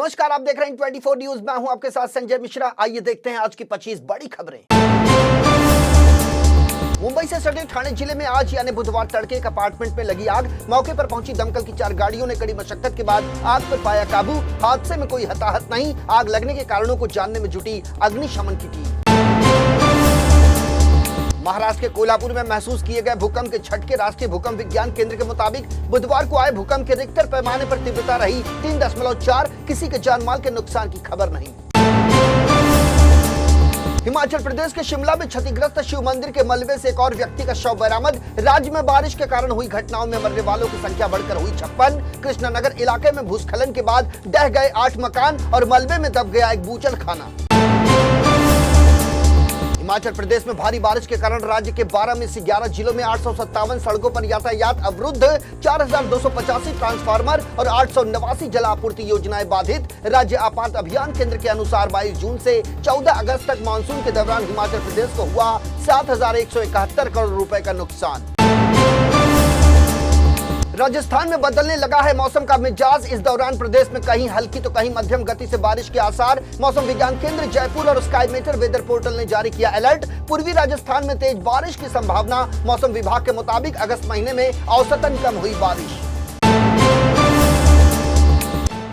नमस्कार, आप देख रहे हैं 24 न्यूज। मैं हूं आपके साथ संजय मिश्रा। आइए देखते हैं आज की 25 बड़ी खबरें। मुंबई से सटे ठाणे जिले में आज यानी बुधवार तड़के एक अपार्टमेंट में लगी आग। मौके पर पहुंची दमकल की 4 गाड़ियों ने कड़ी मशक्कत के बाद आग पर पाया काबू। हादसे में कोई हताहत नहीं। आग लगने के कारणों को जानने में जुटी अग्निशमन की टीम। महाराष्ट्र के कोल्हापुर में महसूस किए गए भूकंप के झटके। राष्ट्रीय भूकंप विज्ञान केंद्र के मुताबिक बुधवार को आए भूकंप के रिक्टर पैमाने पर तीव्रता रही 3.4। किसी के जानमाल के नुकसान की खबर नहीं। हिमाचल प्रदेश के शिमला में क्षतिग्रस्त शिव मंदिर के मलबे से एक और व्यक्ति का शव बरामद। राज्य में बारिश के कारण हुई घटनाओं में मरने वालों की संख्या बढ़कर हुई 56। कृष्णनगर इलाके में भूस्खलन के बाद ढह गए 8 मकान और मलबे में दब गया एक बूचड़ खाना। हिमाचल प्रदेश में भारी बारिश के कारण राज्य के 12 में से 11 जिलों में 857 सड़कों पर यातायात अवरुद्ध। 4285 ट्रांसफार्मर और 889 जल आपूर्ति योजनाएं बाधित। राज्य आपात अभियान केंद्र के अनुसार 22 जून से 14 अगस्त तक मानसून के दौरान हिमाचल प्रदेश को हुआ 7171 करोड़ रुपए का नुकसान। राजस्थान में बदलने लगा है मौसम का मिजाज। इस दौरान प्रदेश में कहीं हल्की तो कहीं मध्यम गति से बारिश के आसार। मौसम विज्ञान केंद्र जयपुर और स्काईमेटर वेदर पोर्टल ने जारी किया अलर्ट। पूर्वी राजस्थान में तेज बारिश की संभावना। मौसम विभाग के मुताबिक अगस्त महीने में औसतन कम हुई बारिश।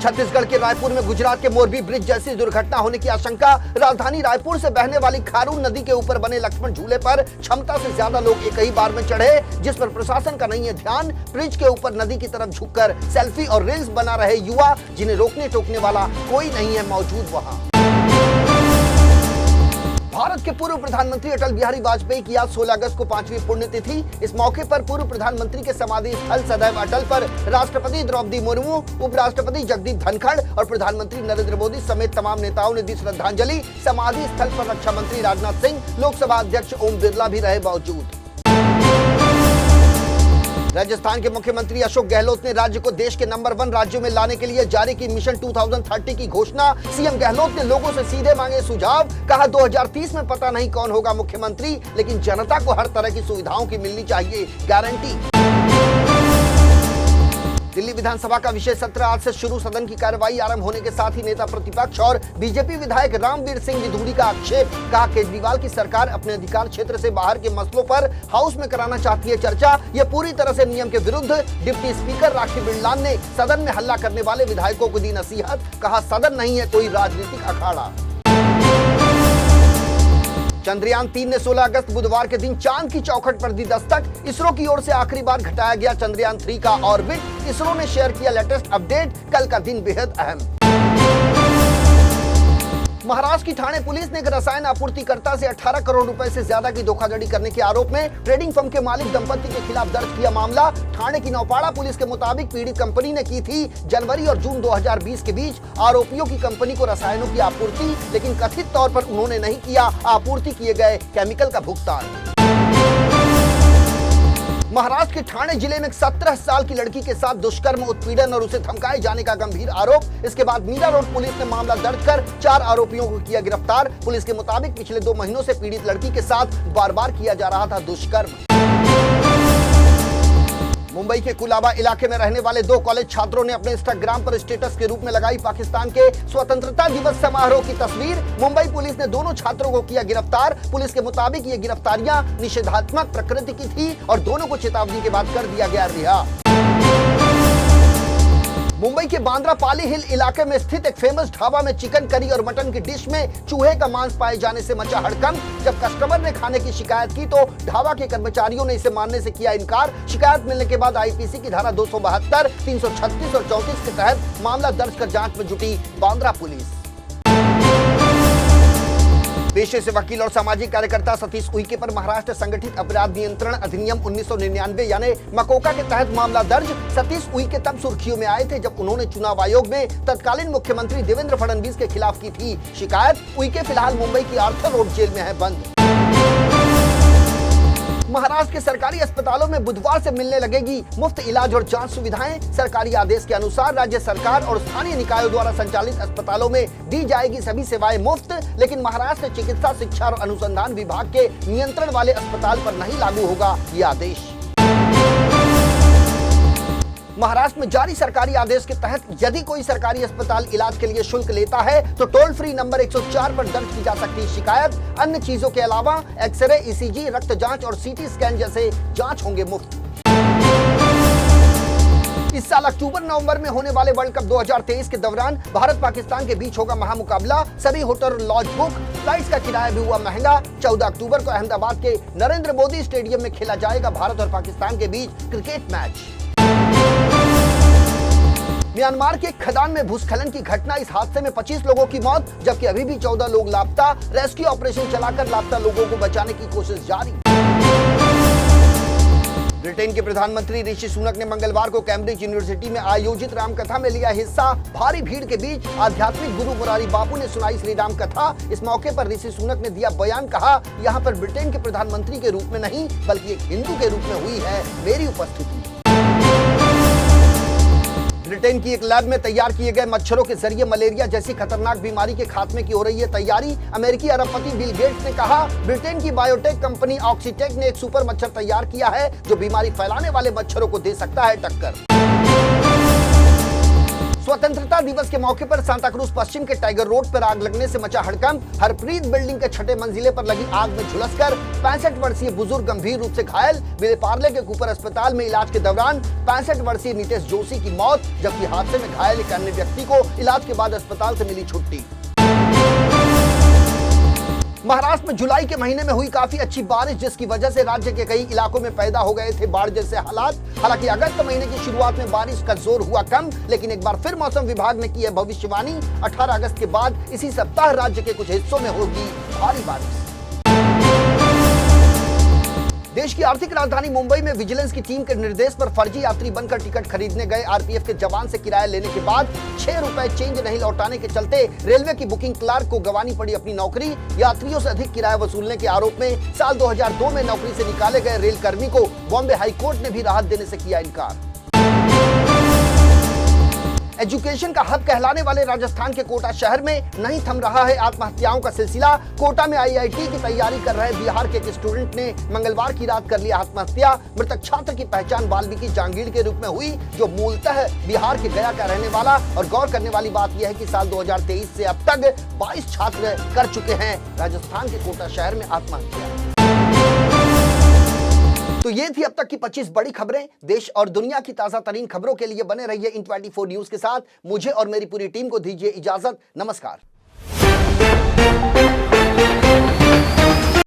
छत्तीसगढ़ के रायपुर में गुजरात के मोरबी ब्रिज जैसी दुर्घटना होने की आशंका। राजधानी रायपुर से बहने वाली खारून नदी के ऊपर बने लक्ष्मण झूले पर क्षमता से ज्यादा लोग एक ही बार में चढ़े, जिस पर प्रशासन का नहीं है ध्यान। ब्रिज के ऊपर नदी की तरफ झुककर सेल्फी और रील्स बना रहे युवा, जिन्हें रोकने टोकने वाला कोई नहीं है मौजूद वहां। भारत के पूर्व प्रधानमंत्री अटल बिहारी वाजपेयी की आज 16 अगस्त को 5वीं पुण्यतिथि। इस मौके पर पूर्व प्रधानमंत्री के समाधि स्थल सदैव अटल पर राष्ट्रपति द्रौपदी मुर्मू, उपराष्ट्रपति जगदीप धनखड़ और प्रधानमंत्री नरेंद्र मोदी समेत तमाम नेताओं ने दी श्रद्धांजलि। समाधि स्थल पर रक्षा मंत्री राजनाथ सिंह, लोकसभा अध्यक्ष ओम बिरला भी रहे मौजूद। राजस्थान के मुख्यमंत्री अशोक गहलोत ने राज्य को देश के नंबर 1 राज्यों में लाने के लिए जारी की मिशन 2030 की घोषणा। सीएम गहलोत ने लोगों से सीधे मांगे सुझाव। कहा 2030 में पता नहीं कौन होगा मुख्यमंत्री, लेकिन जनता को हर तरह की सुविधाओं की मिलनी चाहिए गारंटी। दिल्ली विधानसभा का विशेष सत्र आज से शुरू। सदन की कार्रवाई आरंभ होने के साथ ही नेता प्रतिपक्ष और बीजेपी विधायक रामवीर सिंह विधूड़ी का आक्षेप। कहा केजरीवाल की सरकार अपने अधिकार क्षेत्र से बाहर के मसलों पर हाउस में कराना चाहती है चर्चा। यह पूरी तरह से नियम के विरुद्ध। डिप्टी स्पीकर राखी बिरलान ने सदन में हल्ला करने वाले विधायकों को दी नसीहत। कहा सदन नहीं है कोई राजनीतिक अखाड़ा। चंद्रयान 3 ने 16 अगस्त बुधवार के दिन चांद की चौखट पर दी दस्तक। इसरो की ओर से आखिरी बार घटाया गया चंद्रयान 3 का ऑर्बिट। इसरो ने शेयर किया लेटेस्ट अपडेट। कल का दिन बेहद अहम। महाराष्ट्र की ठाणे पुलिस ने एक रसायन आपूर्तिकर्ता से 18 करोड़ रुपए से ज्यादा की धोखाधड़ी करने के आरोप में ट्रेडिंग फर्म के मालिक दंपति के खिलाफ दर्ज किया मामला। ठाणे की नौपाड़ा पुलिस के मुताबिक पीड़ित कंपनी ने की थी जनवरी और जून 2020 के बीच आरोपियों की कंपनी को रसायनों की आपूर्ति, लेकिन कथित तौर पर उन्होंने नहीं किया आपूर्ति किए गए केमिकल का भुगतान। महाराष्ट्र के ठाणे जिले में 17 साल की लड़की के साथ दुष्कर्म, उत्पीड़न और उसे धमकाए जाने का गंभीर आरोप। इसके बाद मीरा रोड पुलिस ने मामला दर्ज कर 4 आरोपियों को किया गिरफ्तार। पुलिस के मुताबिक पिछले 2 महीनों से पीड़ित लड़की के साथ बार बार किया जा रहा था दुष्कर्म। मुंबई के कुलाबा इलाके में रहने वाले 2 कॉलेज छात्रों ने अपने इंस्टाग्राम पर स्टेटस के रूप में लगाई पाकिस्तान के स्वतंत्रता दिवस समारोह की तस्वीर। मुंबई पुलिस ने दोनों छात्रों को किया गिरफ्तार। पुलिस के मुताबिक ये गिरफ्तारियां निषेधात्मक प्रकृति की थी और दोनों को चेतावनी के बाद कर दिया गया रिहा। मुंबई के बांद्रा पाली हिल इलाके में स्थित एक फेमस ढाबा में चिकन करी और मटन की डिश में चूहे का मांस पाए जाने से मचा हड़कंप। जब कस्टमर ने खाने की शिकायत की तो ढाबा के कर्मचारियों ने इसे मानने से किया इनकार। शिकायत मिलने के बाद आईपीसी की धारा 272, 336 और 34 के तहत मामला दर्ज कर जांच में जुटी बांद्रा पुलिस। पेशे से वकील और सामाजिक कार्यकर्ता सतीश उइके पर महाराष्ट्र संगठित अपराध नियंत्रण अधिनियम 1999 यानी मकोका के तहत मामला दर्ज। सतीश उइके तब सुर्खियों में आए थे जब उन्होंने चुनाव आयोग में तत्कालीन मुख्यमंत्री देवेंद्र फडणवीस के खिलाफ की थी शिकायत। उइके फिलहाल मुंबई की आर्थर रोड जेल में है बंद। महाराष्ट्र के सरकारी अस्पतालों में बुधवार से मिलने लगेगी मुफ्त इलाज और जांच सुविधाएं। सरकारी आदेश के अनुसार राज्य सरकार और स्थानीय निकायों द्वारा संचालित अस्पतालों में दी जाएगी सभी सेवाएं मुफ्त, लेकिन महाराष्ट्र चिकित्सा शिक्षा और अनुसंधान विभाग के नियंत्रण वाले अस्पताल पर नहीं लागू होगा यह आदेश। महाराष्ट्र में जारी सरकारी आदेश के तहत यदि कोई सरकारी अस्पताल इलाज के लिए शुल्क लेता है तो टोल फ्री नंबर 104 पर दर्ज की जा सकती है शिकायत। अन्य चीजों के अलावा एक्सरे, ईसीजी, रक्त जांच और सीटी स्कैन जैसे जांच होंगे मुफ्त। इस साल अक्टूबर-नवंबर में होने वाले वर्ल्ड कप 2023 के दौरान भारत पाकिस्तान के बीच होगा महामुकाबला। सभी होटल और लॉज बुक, फ्लाइट्स का किराया भी हुआ महंगा। 14 अक्टूबर को अहमदाबाद के नरेंद्र मोदी स्टेडियम में खेला जाएगा भारत और पाकिस्तान के बीच क्रिकेट मैच। म्यांमार के खदान में भूस्खलन की घटना, इस हादसे में 25 लोगों की मौत, जबकि अभी भी 14 लोग लापता। रेस्क्यू ऑपरेशन चलाकर लापता लोगों को बचाने की कोशिश जारी। ब्रिटेन के प्रधानमंत्री ऋषि सुनक ने मंगलवार को कैम्ब्रिज यूनिवर्सिटी में आयोजित रामकथा में लिया हिस्सा। भारी भीड़ के बीच आध्यात्मिक गुरु मुरारी बापू ने सुनाई श्री राम कथा। इस मौके पर ऋषि सुनक ने दिया बयान, कहा यहाँ पर ब्रिटेन के प्रधानमंत्री के रूप में नहीं बल्कि एक हिंदू के रूप में हुई है मेरी उपस्थिति। ब्रिटेन की एक लैब में तैयार किए गए मच्छरों के जरिए मलेरिया जैसी खतरनाक बीमारी के खात्मे की हो रही है तैयारी। अमेरिकी अरबपति बिल गेट्स ने कहा ब्रिटेन की बायोटेक कंपनी ऑक्सीटेक ने एक सुपर मच्छर तैयार किया है जो बीमारी फैलाने वाले मच्छरों को दे सकता है टक्कर। स्वतंत्रता दिवस के मौके पर सांताक्रूज पश्चिम के टाइगर रोड पर आग लगने से मचा हड़कंप। हरप्रीत बिल्डिंग के 6ठे मंजिले पर लगी आग में झुलसकर 65 वर्षीय बुजुर्ग गंभीर रूप से घायल। विलेपार्ले के कूपर अस्पताल में इलाज के दौरान 65 वर्षीय नितेश जोशी की मौत, जबकि हादसे में घायल एक अन्य व्यक्ति को इलाज के बाद अस्पताल से मिली छुट्टी। महाराष्ट्र में जुलाई के महीने में हुई काफी अच्छी बारिश, जिसकी वजह से राज्य के कई इलाकों में पैदा हो गए थे बाढ़ जैसे हालात। हालांकि अगस्त महीने की शुरुआत में बारिश का जोर हुआ कम, लेकिन एक बार फिर मौसम विभाग ने की है भविष्यवाणी। 18 अगस्त के बाद इसी सप्ताह राज्य के कुछ हिस्सों में होगी भारी बारिश। देश की आर्थिक राजधानी मुंबई में विजिलेंस की टीम के निर्देश पर फर्जी यात्री बनकर टिकट खरीदने गए आरपीएफ के जवान से किराया लेने के बाद 6 रुपए चेंज नहीं लौटाने के चलते रेलवे की बुकिंग क्लार्क को गंवानी पड़ी अपनी नौकरी। यात्रियों से अधिक किराया वसूलने के आरोप में साल 2002 में नौकरी से निकाले गए रेल कर्मी को बॉम्बे हाईकोर्ट ने भी राहत देने से किया इनकार। एजुकेशन का हब कहलाने वाले राजस्थान के कोटा शहर में नहीं थम रहा है आत्महत्याओं का सिलसिला। कोटा में आईआईटी की तैयारी कर रहे बिहार के एक स्टूडेंट ने मंगलवार की रात कर लिया आत्महत्या। मृतक छात्र की पहचान वाल्मीकि जांगीड़ के रूप में हुई, जो मूलतः बिहार के गया का रहने वाला। और गौर करने वाली बात यह है कि साल 2023 से अब तक 22 छात्र कर चुके हैं राजस्थान के कोटा शहर में आत्महत्या। तो ये थी अब तक की 25 बड़ी खबरें। देश और दुनिया की ताजा तरीन खबरों के लिए बने रहिए इन 24 न्यूज के साथ। मुझे और मेरी पूरी टीम को दीजिए इजाजत। नमस्कार।